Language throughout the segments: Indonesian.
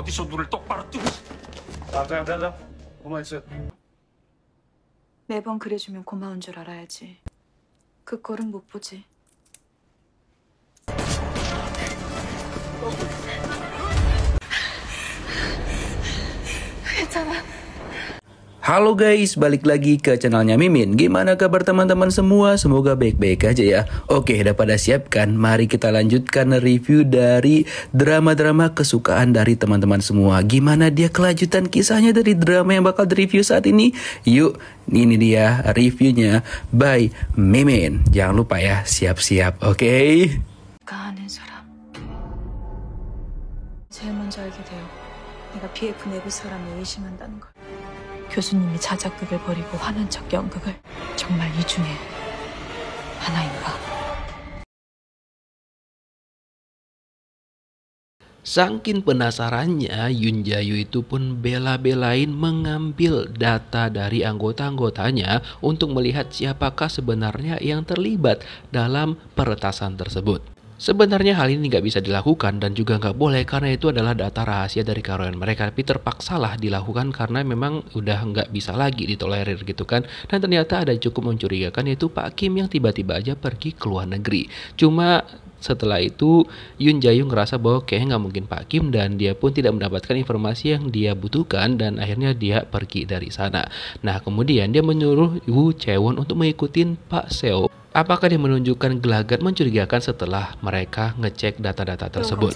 어디서 눈을 똑바로 뜨고 자. 고마웠어요. 매번 그래주면 고마운 줄 알아야지. 그 꼴은 못 보지. 괜찮아. Halo guys, balik lagi ke channelnya Mimin. Gimana kabar teman-teman semua? Semoga baik-baik aja ya. Oke, udah pada siap kan? Mari kita lanjutkan review dari drama-drama kesukaan dari teman-teman semua. Gimana dia kelanjutan kisahnya dari drama yang bakal direview saat ini? Yuk, ini dia reviewnya by Mimin. Jangan lupa ya, siap-siap, oke? 아는 사람. 제일 먼저 알게 돼요. 내가 BF 내부 사람을 의심한다는 걸. 교수님이 자작극을 벌이고 화난 척 연극을. 정말 이 중에 하나인가? Saking penasarannya, Yoon Jae-yu itu pun bela-belain mengambil data dari anggota-anggotanya untuk melihat siapakah sebenarnya yang terlibat dalam peretasan tersebut. Sebenarnya hal ini nggak bisa dilakukan dan juga nggak boleh karena itu adalah data rahasia dari karyawan mereka. Tapi terpaksalah dilakukan karena memang udah nggak bisa lagi ditolerir gitu kan. Dan ternyata ada cukup mencurigakan yaitu Pak Kim yang tiba-tiba aja pergi ke luar negeri. Cuma setelah itu Yoon Jae-yu ngerasa bahwa kayaknya nggak mungkin Pak Kim dan dia pun tidak mendapatkan informasi yang dia butuhkan dan akhirnya dia pergi dari sana. Nah kemudian dia menyuruh Woo Chae-won untuk mengikuti Pak Seo. Apakah dia menunjukkan gelagat mencurigakan setelah mereka ngecek data-data tersebut?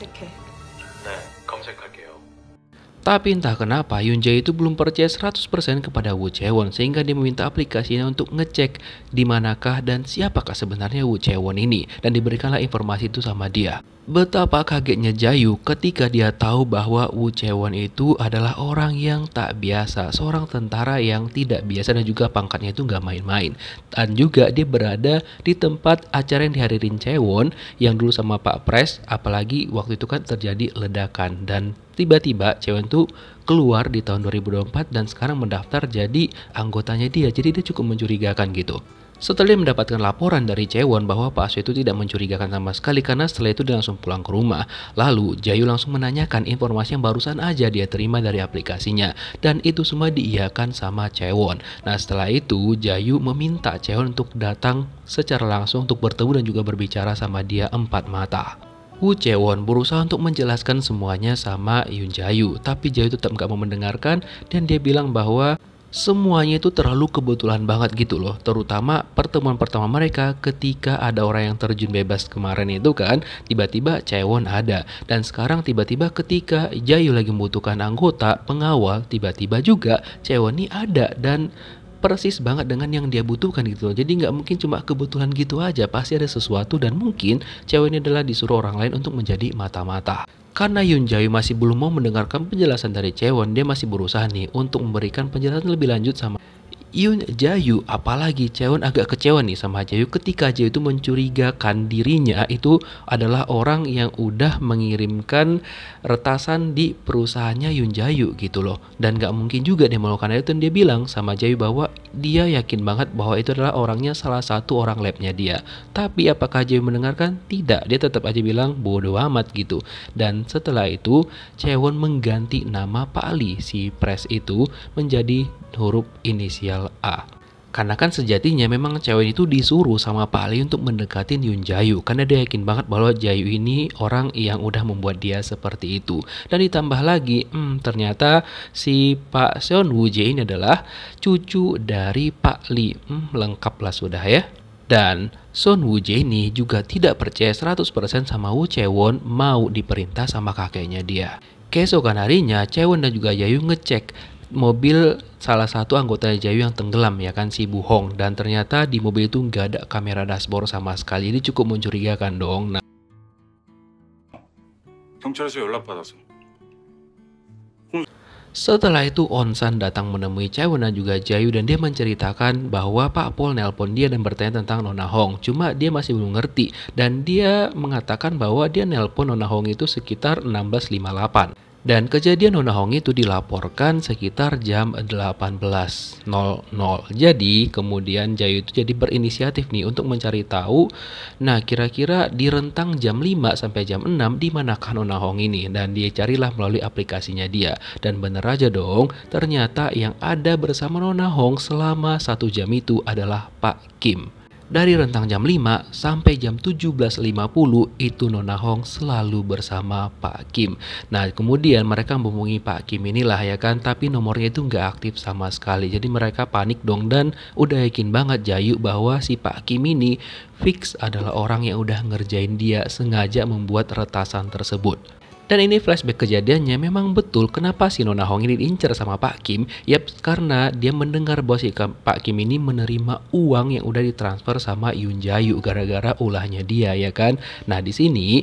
Tapi entah kenapa Yoon Jae itu belum percaya 100% kepada Woo Chae-won sehingga dia meminta aplikasinya untuk ngecek di manakah dan siapakah sebenarnya Woo Chae-won ini dan diberikanlah informasi itu sama dia. Betapa kagetnya Jae-yu ketika dia tahu bahwa Woo Chae-won itu adalah orang yang tak biasa, seorang tentara yang tidak biasa dan juga pangkatnya itu nggak main-main. Dan juga dia berada di tempat acara yang dihadirin Chae-won yang dulu sama Pak Pres, apalagi waktu itu kan terjadi ledakan dan tiba-tiba Chae-won itu keluar di tahun 2024 dan sekarang mendaftar jadi anggotanya dia. Jadi dia cukup mencurigakan gitu. Setelah dia mendapatkan laporan dari Chae-won bahwa Pak Seo itu tidak mencurigakan sama sekali karena setelah itu dia langsung pulang ke rumah. Lalu Jae-yu langsung menanyakan informasi yang barusan aja dia terima dari aplikasinya dan itu semua diiyakan sama Chae-won. Nah setelah itu Jae-yu meminta Chae-won untuk datang secara langsung untuk bertemu dan juga berbicara sama dia empat mata. Woo Chae-won berusaha untuk menjelaskan semuanya sama Yoon Jae-yu, tapi Jae-yu tetap gak mau mendengarkan dan dia bilang bahwa semuanya itu terlalu kebetulan banget gitu loh. Terutama pertemuan pertama mereka ketika ada orang yang terjun bebas kemarin itu kan tiba-tiba Chae-won ada. Dan sekarang tiba-tiba ketika Jae-yu lagi membutuhkan anggota pengawal tiba-tiba juga Chae-won ini ada dan persis banget dengan yang dia butuhkan gitu loh. Jadi nggak mungkin cuma kebetulan gitu aja, pasti ada sesuatu dan mungkin Chae-won ini adalah disuruh orang lain untuk menjadi mata-mata. Karena Yoon Jae-yu masih belum mau mendengarkan penjelasan dari Chae-won, dia masih berusaha nih untuk memberikan penjelasan lebih lanjut sama Yoon Jae-yu. Apalagi Chae-won agak kecewa nih sama Jae-yu ketika Jae-yu itu mencurigakan dirinya itu adalah orang yang udah mengirimkan retasan di perusahaannya Yoon Jae-yu gitu loh. Dan gak mungkin juga dia melakukan itu dan dia bilang sama Jae-yu bahwa dia yakin banget bahwa itu adalah orangnya salah satu orang labnya dia. Tapi apakah Jae-yu mendengarkan? Tidak, dia tetap aja bilang bodoh amat gitu. Dan setelah itu Chae-won mengganti nama Pak Lee si Pres itu menjadi huruf inisial A. Karena kan sejatinya memang Chae-won itu disuruh sama Pak Lee untuk mendekatin Yoon Jae-yu karena dia yakin banget bahwa Jae-yu ini orang yang udah membuat dia seperti itu. Dan ditambah lagi, ternyata si Pak Seon Woo Jae ini adalah cucu dari Pak Lee. Lengkap lah sudah ya. Dan Seon Woo Jae ini juga tidak percaya 100% sama Woo Chae-won mau diperintah sama kakeknya dia. Keesokan harinya, Chae-won dan juga Jae-yu ngecek mobil salah satu anggota Jae-yu yang tenggelam ya kan si Bu Hong dan ternyata di mobil itu nggak ada kamera dashboard sama sekali. Ini cukup mencurigakan dong. Nah, setelah itu On-san datang menemui Chae-won dan juga Jae-yu dan dia menceritakan bahwa Pak Pol nelpon dia dan bertanya tentang Nona Hong. Cuma dia masih belum ngerti dan dia mengatakan bahwa dia nelpon Nona Hong itu sekitar 16.58. Dan kejadian Nona Hong itu dilaporkan sekitar jam 18.00. Jadi kemudian Jayu itu jadi berinisiatif nih untuk mencari tahu. Nah kira-kira di rentang jam 5 sampai jam 6 di manakah Nona Hong ini. Dan dia carilah melalui aplikasinya dia. Dan bener aja dong, ternyata yang ada bersama Nona Hong selama 1 jam itu adalah Pak Kim. Dari rentang jam 5 sampai jam 17.50 itu Nona Hong selalu bersama Pak Kim. Nah kemudian mereka menghubungi Pak Kim inilah ya kan, tapi nomornya itu nggak aktif sama sekali. Jadi mereka panik dong dan udah yakin banget Jayu bahwa si Pak Kim ini fix adalah orang yang udah ngerjain dia, sengaja membuat retasan tersebut. Dan ini flashback kejadiannya, memang betul kenapa si Nona Hong ini diincar sama Pak Kim. Yap, karena dia mendengar bahwa si Pak Kim ini menerima uang yang udah ditransfer sama Yoon Jayu gara-gara ulahnya dia ya kan. Nah di sini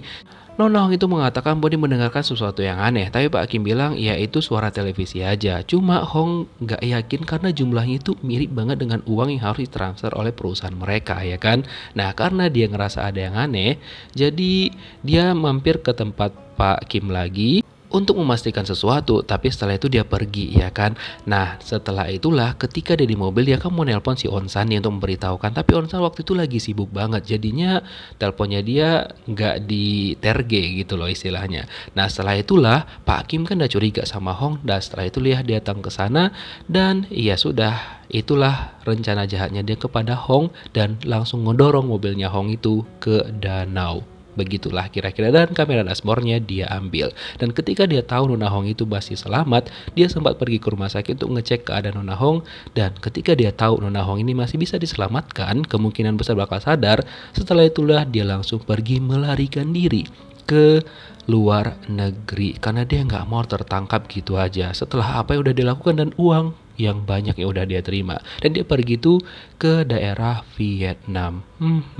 Nona Hong itu mengatakan bahwa dia mendengarkan sesuatu yang aneh, tapi Pak Kim bilang ya itu suara televisi aja. Cuma Hong nggak yakin karena jumlahnya itu mirip banget dengan uang yang harus ditransfer oleh perusahaan mereka ya kan. Nah karena dia ngerasa ada yang aneh, jadi dia mampir ke tempat Pak Kim lagi untuk memastikan sesuatu, tapi setelah itu dia pergi ya kan. Nah setelah itulah ketika dia di mobil dia kan mau nelpon si Onsan nih untuk memberitahukan, tapi Onsan waktu itu lagi sibuk banget, jadinya teleponnya dia nggak di terge gitu loh istilahnya. Nah setelah itulah Pak Kim kan udah curiga sama Hong, dan setelah itu dia datang ke sana dan ya sudah, itulah rencana jahatnya dia kepada Hong dan langsung ngedorong mobilnya Hong itu ke danau. Begitulah kira-kira, dan kamera dashboardnya dia ambil. Dan ketika dia tahu Nona Hong itu masih selamat, dia sempat pergi ke rumah sakit untuk ngecek keadaan Nona Hong. Dan ketika dia tahu Nona Hong ini masih bisa diselamatkan, kemungkinan besar bakal sadar. Setelah itulah dia langsung pergi melarikan diri ke luar negeri karena dia nggak mau tertangkap gitu aja setelah apa yang udah dilakukan dan uang yang banyak yang udah dia terima. Dan dia pergi tuh ke daerah Vietnam.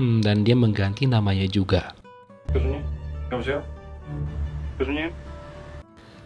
Dan dia mengganti namanya juga. 교수님? 여보세요? 교수님?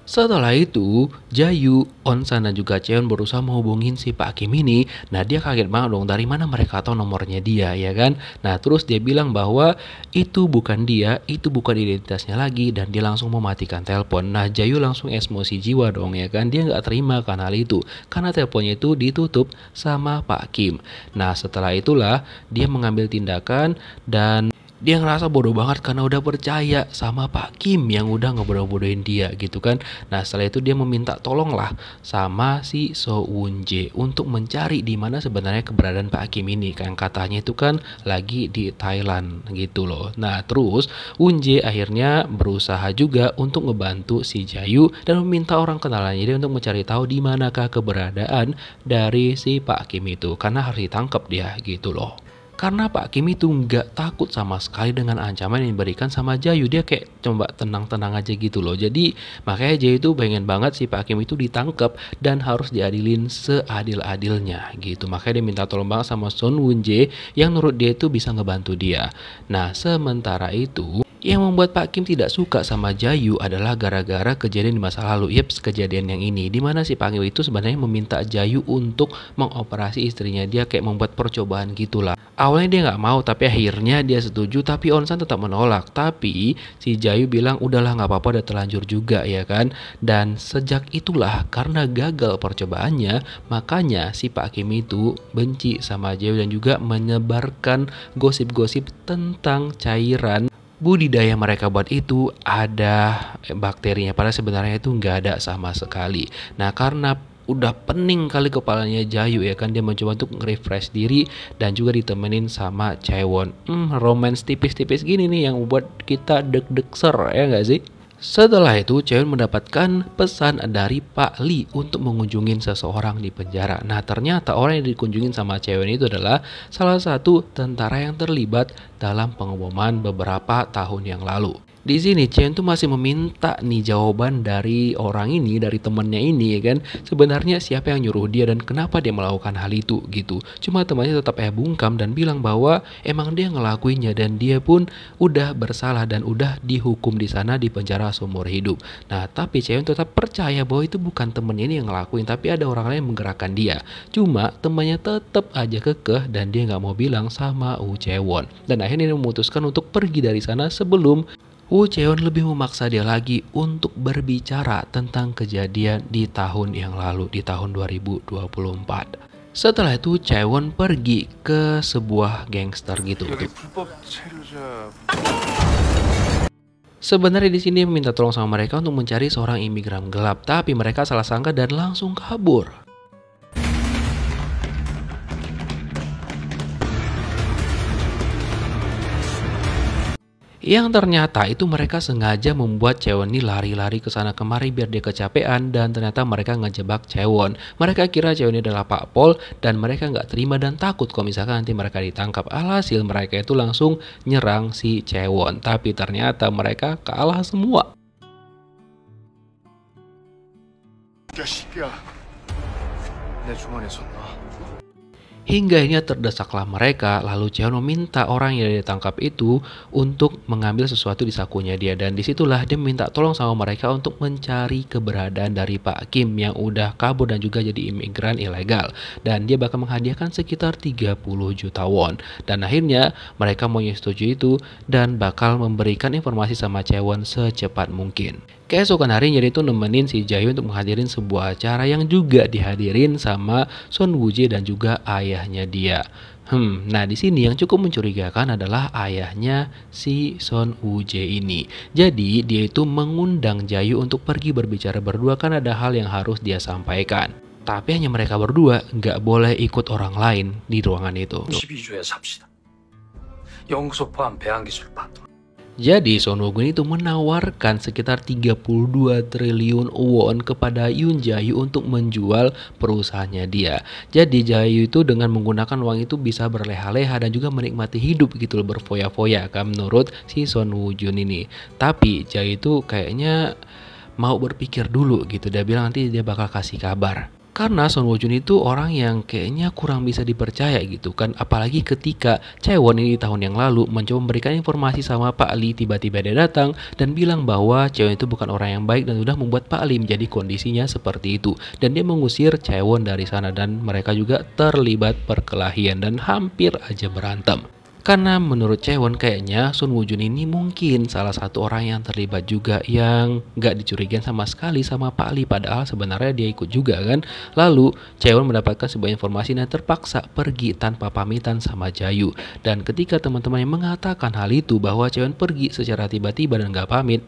Setelah itu, Jayu, Onsan dan juga Cheon berusaha menghubungin si Pak Kim ini. Nah dia kaget banget dong, dari mana mereka tahu nomornya dia ya kan. Nah terus dia bilang bahwa itu bukan dia, itu bukan identitasnya lagi, dan dia langsung mematikan telepon. Nah Jayu langsung emosi jiwa dong ya kan, dia nggak terima kan hal itu karena teleponnya itu ditutup sama Pak Kim. Nah setelah itulah dia mengambil tindakan dan dia ngerasa bodoh banget karena udah percaya sama Pak Kim yang udah ngebodoh-bodohin dia gitu kan. Nah setelah itu dia meminta tolong lah sama si So Woon Jae untuk mencari di mana sebenarnya keberadaan Pak Kim ini, yang katanya itu kan lagi di Thailand gitu loh. Nah terus Woon Jae akhirnya berusaha juga untuk ngebantu si Jayu dan meminta orang kenalannya dia untuk mencari tahu di manakah keberadaan dari si Pak Kim itu karena harus ditangkap dia gitu loh. Karena Pak Kim itu nggak takut sama sekali dengan ancaman yang diberikan sama Jayu. Dia kayak coba tenang-tenang aja gitu loh. Jadi makanya Jayu itu pengen banget si Pak Kim itu ditangkap dan harus diadilin seadil-adilnya gitu. Makanya dia minta tolong banget sama Son Woon Jae yang menurut dia itu bisa ngebantu dia. Nah sementara itu yang membuat Pak Kim tidak suka sama Jayu adalah gara-gara kejadian di masa lalu. Yeps, kejadian yang ini dimana si Pak Kim itu sebenarnya meminta Jayu untuk mengoperasi istrinya. Dia kayak membuat percobaan gitulah. Awalnya dia nggak mau, tapi akhirnya dia setuju, tapi Onsan tetap menolak. Tapi si Jayu bilang udahlah nggak apa-apa, udah terlanjur juga ya kan. Dan sejak itulah karena gagal percobaannya, makanya si Pak Kim itu benci sama Jayu dan juga menyebarkan gosip-gosip tentang cairan budidaya mereka buat itu ada bakterinya, padahal sebenarnya itu nggak ada sama sekali. Nah karena udah pening kali kepalanya Jayu ya kan, dia mencoba untuk refresh diri dan juga ditemenin sama Chaewon. Romance tipis-tipis gini nih yang membuat kita deg-deg-ser ya nggak sih? Setelah itu Chaewon mendapatkan pesan dari Pak Lee untuk mengunjungin seseorang di penjara. Nah ternyata orang yang dikunjungin sama Chaewon itu adalah salah satu tentara yang terlibat dalam pengeboman beberapa tahun yang lalu. Di sini Chen tuh masih meminta nih jawaban dari orang ini, dari temennya ini ya kan. Sebenarnya siapa yang nyuruh dia dan kenapa dia melakukan hal itu gitu. Cuma temannya tetap bungkam dan bilang bahwa emang dia ngelakuinnya dan dia pun udah bersalah dan udah dihukum di sana di penjara seumur hidup. Nah tapi Chen tetap percaya bahwa itu bukan temennya ini yang ngelakuin, tapi ada orang lain yang menggerakkan dia. Cuma temannya tetap aja kekeh dan dia nggak mau bilang sama Chaewon. Dan akhirnya dia memutuskan untuk pergi dari sana sebelum Woo Chae-won lebih memaksa dia lagi untuk berbicara tentang kejadian di tahun yang lalu, di tahun 2024. Setelah itu Chae-won pergi ke sebuah gangster gitu. 여기 불법 체류자. Sebenarnya di sini meminta tolong sama mereka untuk mencari seorang imigran gelap, tapi mereka salah sangka dan langsung kabur. Yang ternyata itu mereka sengaja membuat Chae-won ini lari-lari ke sana kemari biar dia kecapean, dan ternyata mereka ngejebak Chae-won. Mereka kira Chae-won ini adalah Pak Pol dan mereka nggak terima dan takut kalau misalkan nanti mereka ditangkap. Alhasil mereka itu langsung nyerang si Chae-won, tapi ternyata mereka kalah semua. 야, 씨야. 내 주머니에서 놔. Hingga akhirnya terdesaklah mereka, lalu Chae-won meminta orang yang ditangkap itu untuk mengambil sesuatu di sakunya dia, dan disitulah dia minta tolong sama mereka untuk mencari keberadaan dari Pak Kim yang udah kabur dan juga jadi imigran ilegal, dan dia bakal menghadiahkan sekitar 30 juta won. Dan akhirnya mereka mau setuju itu dan bakal memberikan informasi sama Chae-won secepat mungkin. Keesokan harinya dia itu nemenin si Jae untuk menghadirin sebuah acara yang juga dihadirin sama Son Woo-jae dan juga ayahnya dia. Nah di sini yang cukup mencurigakan adalah ayahnya si Son Woo-jae ini. Jadi dia itu mengundang Jae untuk pergi berbicara berdua, kan ada hal yang harus dia sampaikan. Tapi hanya mereka berdua, nggak boleh ikut orang lain di ruangan itu. 12주에 삽시다. 연구소 포함 배양기술 파트. Jadi Son Woo-gun itu menawarkan sekitar 32 triliun won kepada Yoon Jae untuk menjual perusahaannya dia. Jadi Jae itu dengan menggunakan uang itu bisa berleha-leha dan juga menikmati hidup gitu, berfoya-foya kan menurut si Son Woo-jun ini. Tapi Jae itu kayaknya mau berpikir dulu gitu, dia bilang nanti dia bakal kasih kabar. Karena Son Woo-jun itu orang yang kayaknya kurang bisa dipercaya gitu kan. Apalagi ketika Chae-won ini di tahun yang lalu mencoba memberikan informasi sama Pak Lee, tiba-tiba dia datang dan bilang bahwa Chae-won itu bukan orang yang baik dan sudah membuat Pak Lee menjadi kondisinya seperti itu. Dan dia mengusir Chae-won dari sana dan mereka juga terlibat perkelahian dan hampir aja berantem. Karena menurut Chae-won kayaknya Son Woo-jun ini mungkin salah satu orang yang terlibat juga yang gak dicurigain sama sekali sama Pak Lee, padahal sebenarnya dia ikut juga kan. Lalu Chae-won mendapatkan sebuah informasi dan terpaksa pergi tanpa pamitan sama Jae. Dan ketika teman-temannya mengatakan hal itu bahwa Chae-won pergi secara tiba-tiba dan gak pamit,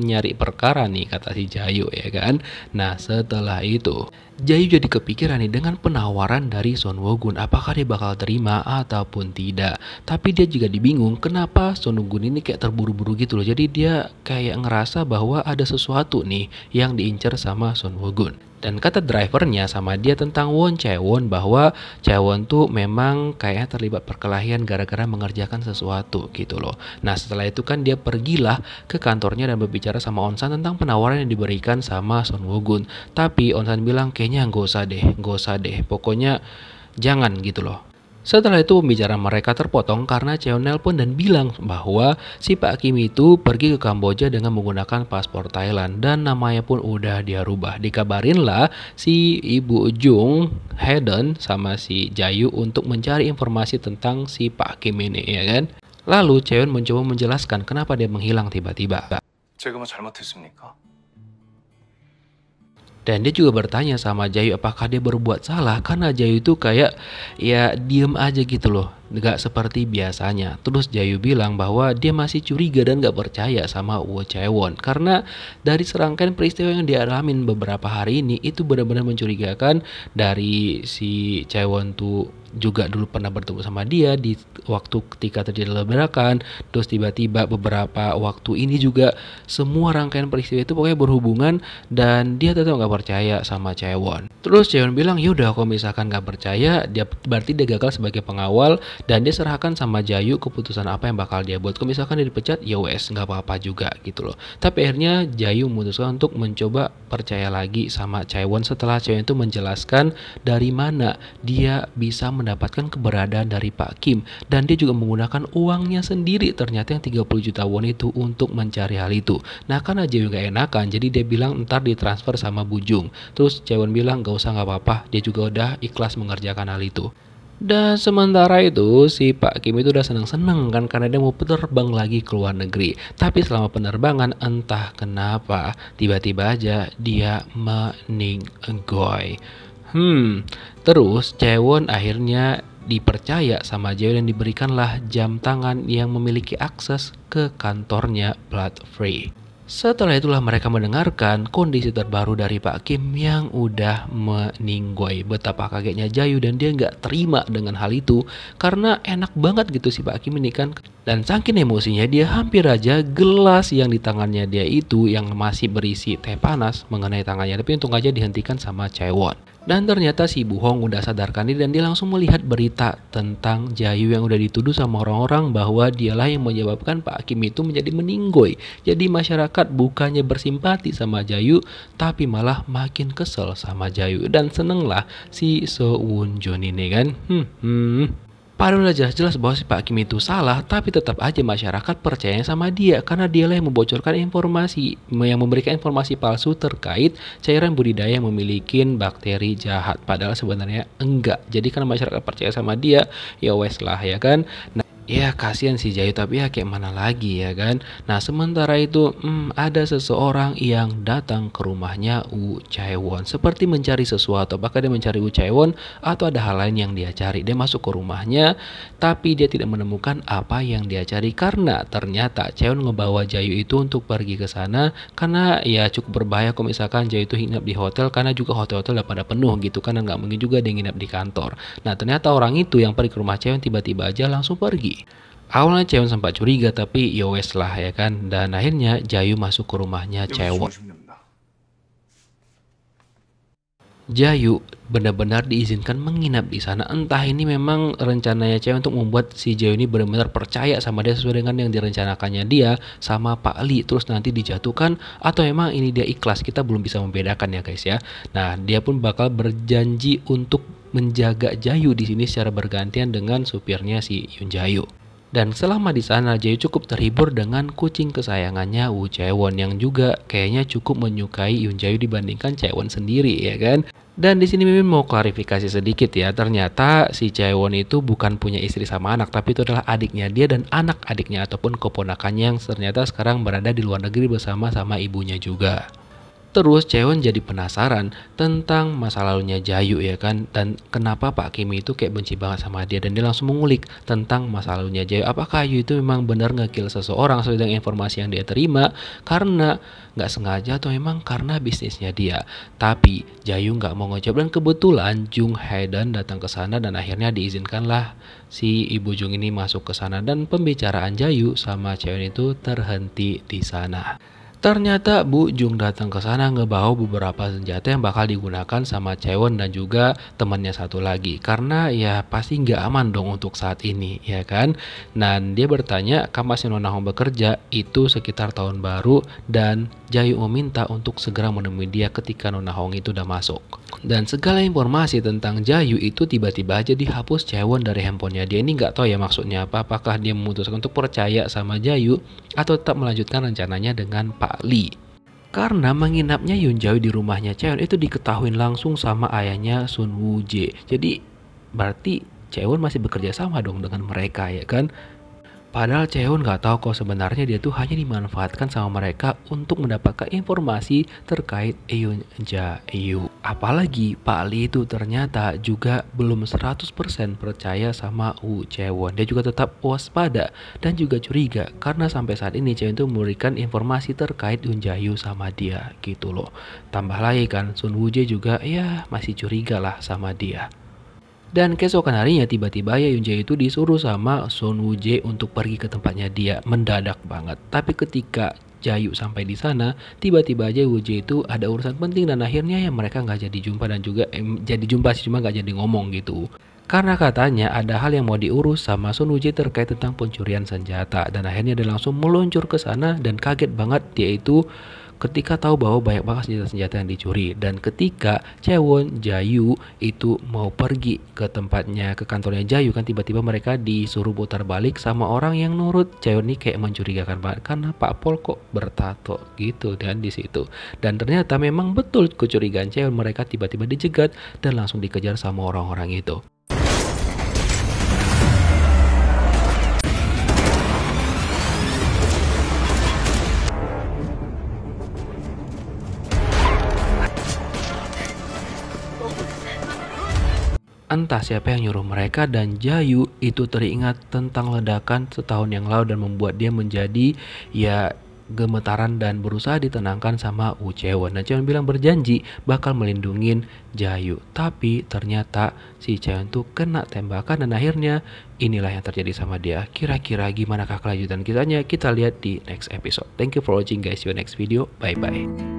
nyari perkara nih kata si Jae ya kan. Nah setelah itu Jae jadi kepikiran nih dengan penawaran dari Son Woo-gun, apakah dia bakal terima ataupun tidak. Tapi dia juga bingung kenapa Son Woo-gun ini kayak terburu-buru gitu loh. Jadi dia kayak ngerasa bahwa ada sesuatu nih yang diincar sama Son Woo-gun. Dan kata drivernya sama dia tentang Won Chae-won bahwa Chae-won tuh memang kayaknya terlibat perkelahian gara-gara mengerjakan sesuatu gitu loh. Nah setelah itu kan dia pergilah ke kantornya dan berbicara sama On-san tentang penawaran yang diberikan sama Son Woo-gun. Tapi On-san bilang kayaknya nggak usah deh, pokoknya jangan gitu loh. Setelah itu pembicaraan mereka terpotong karena Chae-won nelpon dan bilang bahwa si Pak Kim itu pergi ke Kamboja dengan menggunakan paspor Thailand dan namanya pun udah dia rubah. Dikabarin lah si Ibu Jung, Hedon sama si Jae untuk mencari informasi tentang si Pak Kim ini ya kan. Lalu Chae-won mencoba menjelaskan kenapa dia menghilang tiba-tiba. 제가 뭐 잘못했습니까? Dan dia juga bertanya sama Jae apakah dia berbuat salah, karena Jae itu kayak ya diem aja gitu loh, gak seperti biasanya. Terus Jae bilang bahwa dia masih curiga dan gak percaya sama Woo Chae-won karena dari serangkaian peristiwa yang dialamin beberapa hari ini itu benar-benar mencurigakan. Dari si Chae-won tuh juga dulu pernah bertemu sama dia di waktu ketika terjadi ledakan, terus tiba-tiba beberapa waktu ini juga semua rangkaian peristiwa itu pokoknya berhubungan dan dia tetap nggak percaya sama Chae-won. Terus Chae-won bilang yaudah kalau misalkan nggak percaya dia berarti dia gagal sebagai pengawal dan dia serahkan sama Jae keputusan apa yang bakal dia buat. Kalau misalkan dia dipecat ya wes nggak apa-apa juga gitu loh. Tapi akhirnya Jae memutuskan untuk mencoba percaya lagi sama Chae-won setelah Chae-won itu menjelaskan dari mana dia bisa mendapatkan keberadaan dari Pak Kim dan dia juga menggunakan uangnya sendiri ternyata yang 30 juta won itu untuk mencari hal itu. Nah karena Jae gak enakan jadi dia bilang ntar ditransfer sama Bu Jung. Terus Chae-won bilang gak usah, gak apa-apa, dia juga udah ikhlas mengerjakan hal itu. Dan sementara itu si Pak Kim itu udah seneng-seneng kan karena dia mau terbang lagi ke luar negeri. Tapi selama penerbangan entah kenapa tiba-tiba aja dia meninggoy. Terus Chaewon akhirnya dipercaya sama Jaehyun dan diberikanlah jam tangan yang memiliki akses ke kantornya Blood Free. Setelah itulah mereka mendengarkan kondisi terbaru dari Pak Kim yang udah meninggoy. Betapa kagetnya Jaehyun dan dia nggak terima dengan hal itu karena enak banget gitu si Pak Kim ini kan. Dan saking emosinya dia hampir aja gelas yang di tangannya dia itu yang masih berisi teh panas mengenai tangannya. Tapi untung aja dihentikan sama Chaewon. Dan ternyata si Bu Hong udah sadarkan diri dan dia langsung melihat berita tentang Jaehyun yang udah dituduh sama orang-orang bahwa dialah yang menyebabkan Pak Kim itu menjadi meninggoy. Jadi masyarakat bukannya bersimpati sama Jaehyun tapi malah makin kesel sama Jaehyun. Dan senenglah si So Won Jun ini kan. Padahal udah jelas-jelas bahwa si Pak Kim itu salah, tapi tetap aja masyarakat percaya sama dia karena dialah yang membocorkan informasi, yang memberikan informasi palsu terkait cairan budidaya yang memiliki bakteri jahat. Padahal sebenarnya enggak. Jadi karena masyarakat percaya sama dia, ya wes lah ya kan. Nah, ya kasihan si Jaehyun tapi ya kayak mana lagi ya kan. Nah sementara itu ada seseorang yang datang ke rumahnya Woo Chae-won seperti mencari sesuatu. Apakah dia mencari Woo Chae-won atau ada hal lain yang dia cari. Dia masuk ke rumahnya tapi dia tidak menemukan apa yang dia cari karena ternyata Chae-won ngebawa Jaehyun itu untuk pergi ke sana karena ya cukup berbahaya kalau misalkan Jaehyun itu nginep di hotel karena juga hotel-hotel udah pada penuh gitu kan dan nggak mungkin juga dia nginep di kantor. Nah ternyata orang itu yang pergi ke rumah Chae-won tiba-tiba aja langsung pergi. Awalnya Chae-won sempat curiga tapi yowes lah ya kan. Dan akhirnya Jaehyun masuk ke rumahnya Chae-won. Jaehyun benar-benar diizinkan menginap di sana. Entah ini memang rencananya Chae-won untuk membuat si Jaehyun ini benar-benar percaya sama dia sesuai dengan yang direncanakannya dia sama Pak Lee terus nanti dijatuhkan atau emang ini dia ikhlas. Kita belum bisa membedakan ya guys ya. Nah dia pun bakal berjanji untuk menjaga Jaehyun di sini secara bergantian dengan supirnya si Yoon Jae-hyuk. Dan selama di sana Jaehyun cukup terhibur dengan kucing kesayangannya Woo Chae-won yang juga kayaknya cukup menyukai Yoon Jae-hyuk dibandingkan Chae-won sendiri ya kan. Dan di sini Mimin mau klarifikasi sedikit ya. Ternyata si Chae-won itu bukan punya istri sama anak tapi itu adalah adiknya dia dan anak adiknya ataupun keponakannya yang ternyata sekarang berada di luar negeri bersama sama ibunya juga. Terus Chae-won jadi penasaran tentang masa lalunya Jaehyun ya kan. Dan kenapa Pak Kim itu kayak benci banget sama dia. Dan dia langsung mengulik tentang masa lalunya Jaehyun. Apakah Jaehyun itu memang benar nge-kill seseorang sesuai dengan informasi yang dia terima karena nggak sengaja atau memang karena bisnisnya dia. Tapi Jaehyun nggak mau ngejawab dan kebetulan Jung Hae-dan datang ke sana dan akhirnya diizinkanlah si Ibu Jung ini masuk ke sana. Dan pembicaraan Jaehyun sama Chae-won itu terhenti di sana. Ternyata Bu Jung datang ke sana ngebawa beberapa senjata yang bakal digunakan sama Chae-won dan juga temannya satu lagi. Karena ya pasti nggak aman dong untuk saat ini ya kan. Dan dia bertanya kapan si Nona Hong bekerja itu sekitar tahun baru dan Jaehyun meminta untuk segera menemui dia ketika Nona Hong itu udah masuk. Dan segala informasi tentang Jaehyun itu tiba-tiba aja dihapus Chae-won dari handphonenya dia. Ini nggak tahu ya maksudnya apa. Apakah dia memutuskan untuk percaya sama Jaehyun atau tetap melanjutkan rencananya dengan Pak Lee. Karena menginapnya Yoon Jae-hyuk di rumahnya Chae-won itu diketahui langsung sama ayahnya Sun Woo-jae. Jadi berarti Chae-won masih bekerja sama dong dengan mereka ya kan. Padahal Chae-won nggak tahu kalau sebenarnya dia tuh hanya dimanfaatkan sama mereka untuk mendapatkan informasi terkait Yoon Jae-hyuk. Apalagi Pak Lee itu ternyata juga belum 100% percaya sama Woo Chae-won. Dia juga tetap waspada dan juga curiga karena sampai saat ini Chae-won itu memberikan informasi terkait Yoon Jae-hyuk sama dia gitu loh. Tambah lagi kan Sun Woo-jae juga ya masih curiga lah sama dia. Dan keesokan harinya tiba-tiba ya Yoon Jae itu disuruh sama Sun Woo-jae untuk pergi ke tempatnya dia mendadak banget. Tapi ketika Jaehyun sampai di sana, tiba-tiba aja Woo-jae itu ada urusan penting dan akhirnya ya mereka nggak jadi jumpa dan juga jadi jumpa sih cuma nggak jadi ngomong gitu. Karena katanya ada hal yang mau diurus sama Sun Woo-jae terkait tentang pencurian senjata dan akhirnya dia langsung meluncur ke sana dan kaget banget dia itu ketika tahu bahwa banyak banget senjata-senjata yang dicuri. Dan ketika Chae-won, Jaehyun itu mau pergi ke tempatnya, ke kantornya Jaehyun kan tiba-tiba mereka disuruh putar balik sama orang yang nurut Chae-won ini kayak mencurigakan banget karena Pak Pol kok bertato gitu dan di situ. Dan ternyata memang betul kecurigaan Chae-won, mereka tiba-tiba dijegat dan langsung dikejar sama orang-orang itu. Entah siapa yang nyuruh mereka, dan Jayu itu teringat tentang ledakan setahun yang lalu dan membuat dia menjadi gemetaran dan berusaha ditenangkan sama Woo Chae-won. Dan Chae-won bilang berjanji bakal melindungin Jayu. Tapi ternyata si Chae-won tuh kena tembakan dan akhirnya inilah yang terjadi sama dia. Kira-kira gimanakah kelanjutan kisahnya? Kita lihat di next episode. Thank you for watching guys. See you next video. Bye bye.